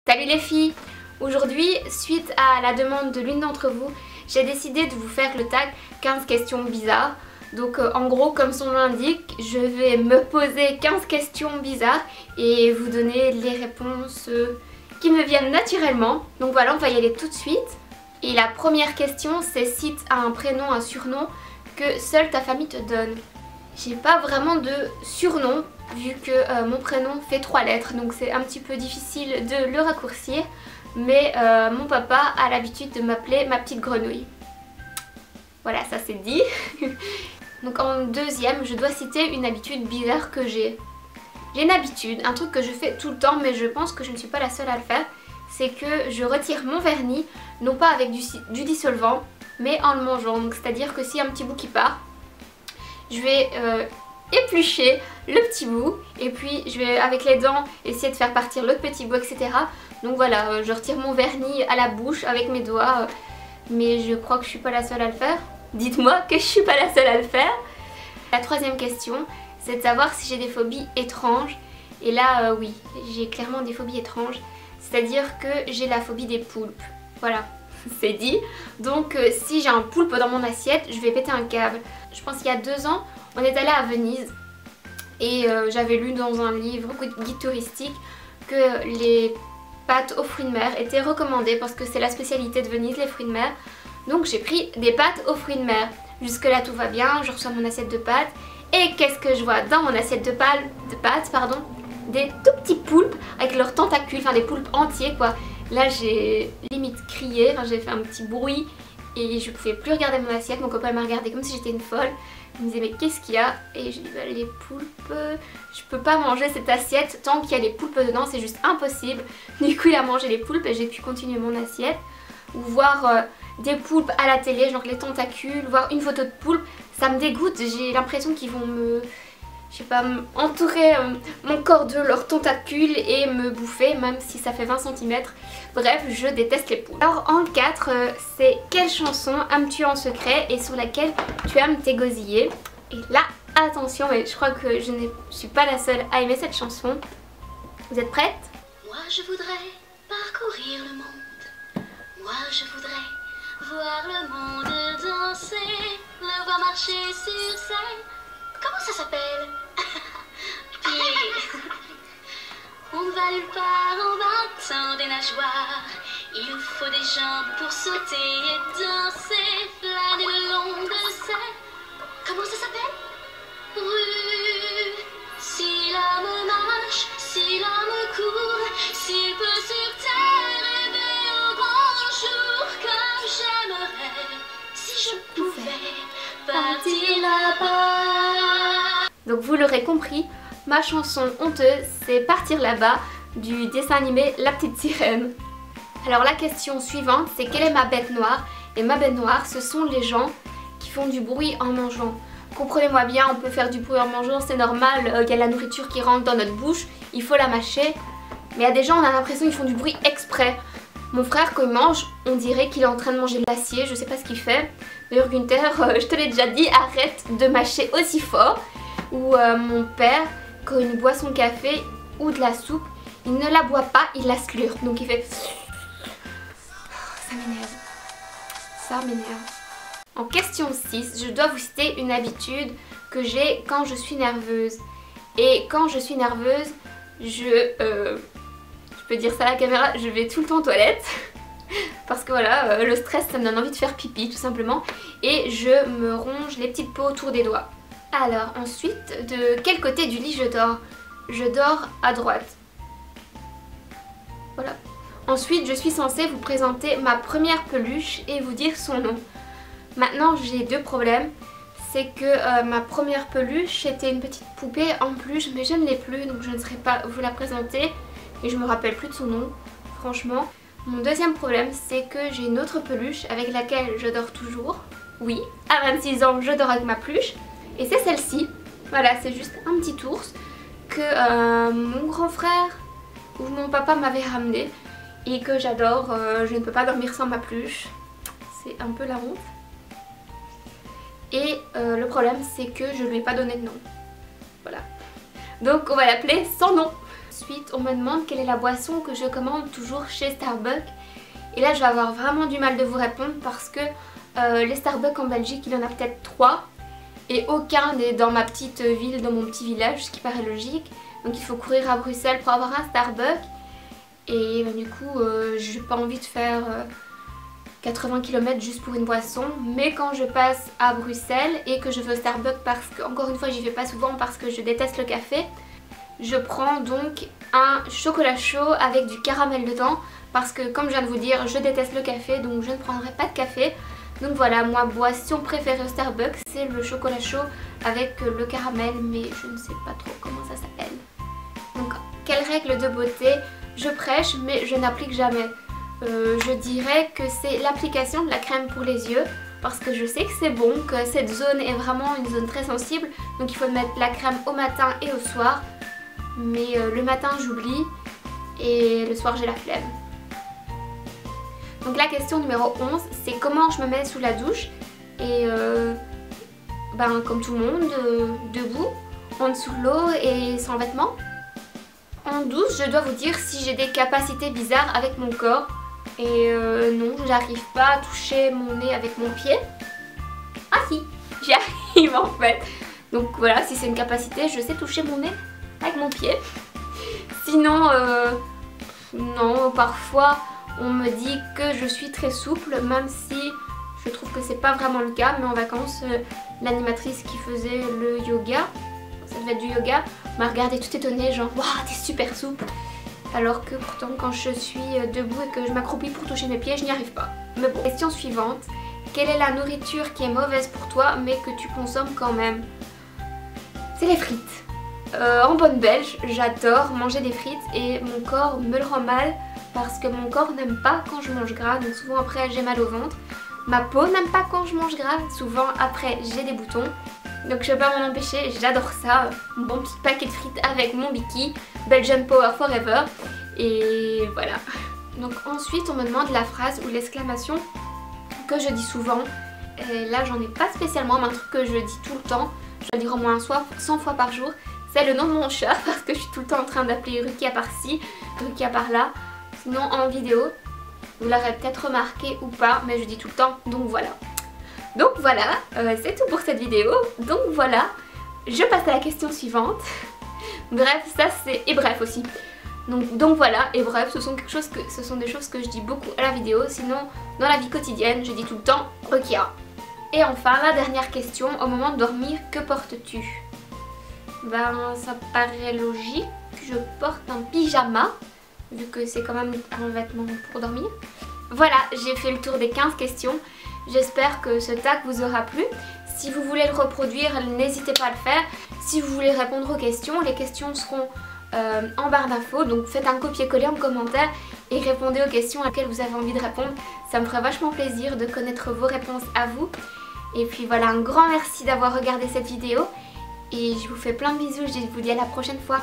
Salut les filles! Aujourd'hui, suite à la demande de l'une d'entre vous, j'ai décidé de vous faire le tag 15 questions bizarres. Donc en gros, comme son nom l'indique, je vais me poser 15 questions bizarres et vous donner les réponses qui me viennent naturellement. Donc voilà, on va y aller tout de suite. Et la première question, c'est si tu as un prénom, un surnom que seule ta famille te donne. J'ai pas vraiment de surnom vu que mon prénom fait 3 lettres, donc c'est un petit peu difficile de le raccourcir. Mais mon papa a l'habitude de m'appeler ma petite grenouille. Voilà, ça c'est dit. Donc en deuxième, je dois citer une habitude bizarre que j'ai. J'ai une habitude, un truc que je fais tout le temps, mais je pense que je ne suis pas la seule à le faire. C'est que je retire mon vernis, non pas avec du dissolvant, mais en le mangeant. Donc c'est-à-dire que s'il y a un petit bout qui part, je vais éplucher le petit bout et puis je vais avec les dents essayer de faire partir l'autre petit bout, etc. Donc voilà, je retire mon vernis à la bouche avec mes doigts, mais je crois que je suis pas la seule à le faire. Dites-moi que je suis pas la seule à le faire. La troisième question, c'est de savoir si j'ai des phobies étranges. Et là, oui, j'ai clairement des phobies étranges. C'est-à-dire que j'ai la phobie des poulpes. Voilà, c'est dit. Donc si j'ai un poulpe dans mon assiette, je vais péter un câble. Je pense qu'il y a 2 ans, on est allé à Venise. Et j'avais lu dans un livre, guide touristique, que les pâtes aux fruits de mer étaient recommandées parce que c'est la spécialité de Venise, les fruits de mer. Donc j'ai pris des pâtes aux fruits de mer. Jusque là tout va bien, je reçois mon assiette de pâtes. Et qu'est-ce que je vois dans mon assiette de pâtes, des tout petits poulpes avec leurs tentacules, enfin des poulpes entiers quoi. Là j'ai limite crié, enfin, j'ai fait un petit bruit et je pouvais plus regarder mon assiette. Mon copain m'a regardé comme si j'étais une folle. Il me disait mais qu'est-ce qu'il y a? Et je dis bah, les poulpes, je peux pas manger cette assiette tant qu'il y a des poulpes dedans, c'est juste impossible. Du coup il a mangé les poulpes et j'ai pu continuer mon assiette. Ou voir des poulpes à la télé, genre les tentacules, voir une photo de poulpe, ça me dégoûte. J'ai l'impression qu'ils vont me, je sais pas, entourer mon corps de leurs tentacules et me bouffer, même si ça fait 20 cm. Bref, je déteste les poulpes. Alors en 4, c'est quelle chanson aimes-tu en secret et sur laquelle tu aimes t'égosiller? Et là, attention, mais je crois que je ne suis pas la seule à aimer cette chanson. Vous êtes prêtes? Moi je voudrais parcourir le monde. Moi je voudrais voir le monde danser, le voir marcher sur scène. Comment ça s'appelle? Puis on ne va nulle part en battant des nageoires. Il nous faut des jambes pour sauter et danser, planer le long de scène. Comment ça s'appelle? Rue. Si l'homme marche, si l'homme court, s'il peut sur terre rêver au grand jour, comme j'aimerais si je pouvais partir là-bas. Donc vous l'aurez compris, ma chanson honteuse c'est Partir là-bas du dessin animé La Petite Sirène. Alors la question suivante c'est quelle est ma bête noire? Et ma bête noire ce sont les gens qui font du bruit en mangeant. Comprenez-moi bien, on peut faire du bruit en mangeant, c'est normal, il y a la nourriture qui rentre dans notre bouche, il faut la mâcher. Mais il y a des gens, on a l'impression qu'ils font du bruit exprès. Mon frère quand il mange, on dirait qu'il est en train de manger de l'acier, je sais pas ce qu'il fait. D'ailleurs Gunther, je te l'ai déjà dit, arrête de mâcher aussi fort. Ou mon père, quand il boit son café ou de la soupe, il ne la boit pas, il la slurpe. Donc il fait... Ça m'énerve. Ça m'énerve. En question 6, je dois vous citer une habitude que j'ai quand je suis nerveuse. Et quand je suis nerveuse, je peux dire ça à la caméra, je vais tout le temps aux toilettes. Parce que voilà, le stress ça me donne envie de faire pipi tout simplement. Et je me ronge les petites peaux autour des doigts. Alors ensuite, de quel côté du lit je dors? Je dors à droite. Voilà. Ensuite, je suis censée vous présenter ma première peluche et vous dire son nom. Maintenant, j'ai 2 problèmes. C'est que ma première peluche était une petite poupée en peluche, mais je ne l'ai plus, donc je ne saurais pas vous la présenter. Et je me rappelle plus de son nom, franchement. Mon deuxième problème, c'est que j'ai une autre peluche avec laquelle je dors toujours. Oui, à 26 ans, je dors avec ma peluche. Et c'est celle-ci. Voilà, c'est juste un petit ours que mon grand frère ou mon papa m'avait ramené. Et que j'adore, je ne peux pas dormir sans ma peluche. C'est un peu la honte. Et le problème c'est que je lui ai pas donné de nom. Voilà. Donc on va l'appeler sans nom. Ensuite, on me demande quelle est la boisson que je commande toujours chez Starbucks. Et là, je vais avoir vraiment du mal de vous répondre parce que les Starbucks en Belgique, il y en a peut-être 3. Et aucun n'est dans ma petite ville, dans mon petit village, ce qui paraît logique. Donc il faut courir à Bruxelles pour avoir un Starbucks. Et du coup, j'ai pas envie de faire 80 km juste pour une boisson. Mais quand je passe à Bruxelles et que je veux au Starbucks, parce que, encore une fois, j'y vais pas souvent parce que je déteste le café, je prends donc un chocolat chaud avec du caramel dedans. Parce que, comme je viens de vous dire, je déteste le café, donc je ne prendrai pas de café. Donc voilà, moi, boisson préférée au Starbucks, c'est le chocolat chaud avec le caramel, mais je ne sais pas trop comment ça s'appelle. Donc, quelle règle de beauté je prêche, mais je n'applique jamais. Je dirais que c'est l'application de la crème pour les yeux, parce que je sais que c'est bon, que cette zone est vraiment une zone très sensible, donc il faut mettre la crème au matin et au soir. Mais le matin, j'oublie, et le soir, j'ai la flemme. Donc la question numéro 11, c'est comment je me mets sous la douche. Et comme tout le monde, debout, en dessous de l'eau et sans vêtements. En douche, je dois vous dire si j'ai des capacités bizarres avec mon corps. Et non, j'arrive pas à toucher mon nez avec mon pied. Ah si, j'y arrive en fait. Donc voilà, si c'est une capacité, je sais toucher mon nez avec mon pied. Sinon, non, parfois... On me dit que je suis très souple, même si je trouve que c'est pas vraiment le cas. Mais en vacances, l'animatrice qui faisait le yoga, ça devait être du yoga, m'a regardé tout étonnée, genre waouh, t'es super souple. Alors que pourtant, quand je suis debout et que je m'accroupis pour toucher mes pieds, je n'y arrive pas. Mais bon, question suivante. Quelle est la nourriture qui est mauvaise pour toi mais que tu consommes quand même? C'est les frites. En bonne belge, j'adore manger des frites et mon corps me le rend mal. Parce que mon corps n'aime pas quand je mange gras, donc souvent après j'ai mal au ventre. Ma peau n'aime pas quand je mange gras, souvent après j'ai des boutons. Donc je peux pas m'en empêcher, j'adore ça. Un bon petit paquet de frites avec mon biki, Belgian Power Forever. Et voilà. Donc ensuite on me demande la phrase ou l'exclamation que je dis souvent. Et là j'en ai pas spécialement, mais un truc que je dis tout le temps, je dois dire au moins 100 fois par jour. C'est le nom de mon chat parce que je suis tout le temps en train d'appeler Rukia par-ci, Rukia par-là. Sinon en vidéo, vous l'aurez peut-être remarqué ou pas, mais je dis tout le temps, donc voilà. Donc voilà, c'est tout pour cette vidéo. Donc voilà, je passe à la question suivante. Bref, ça c'est... et bref aussi. Donc voilà, et bref, ce sont des choses que je dis beaucoup à la vidéo. Sinon, dans la vie quotidienne, je dis tout le temps Rukia. Et enfin, la dernière question, au moment de dormir, que portes-tu? Ben, ça paraît logique, je porte un pyjama. Vu que c'est quand même un vêtement pour dormir. Voilà, j'ai fait le tour des 15 questions. J'espère que ce tag vous aura plu. Si vous voulez le reproduire, n'hésitez pas à le faire. Si vous voulez répondre aux questions, les questions seront en barre d'infos. Donc faites un copier-coller en commentaire et répondez aux questions auxquelles vous avez envie de répondre. Ça me ferait vachement plaisir de connaître vos réponses à vous. Et puis voilà, un grand merci d'avoir regardé cette vidéo. Et je vous fais plein de bisous, je vous dis à la prochaine fois.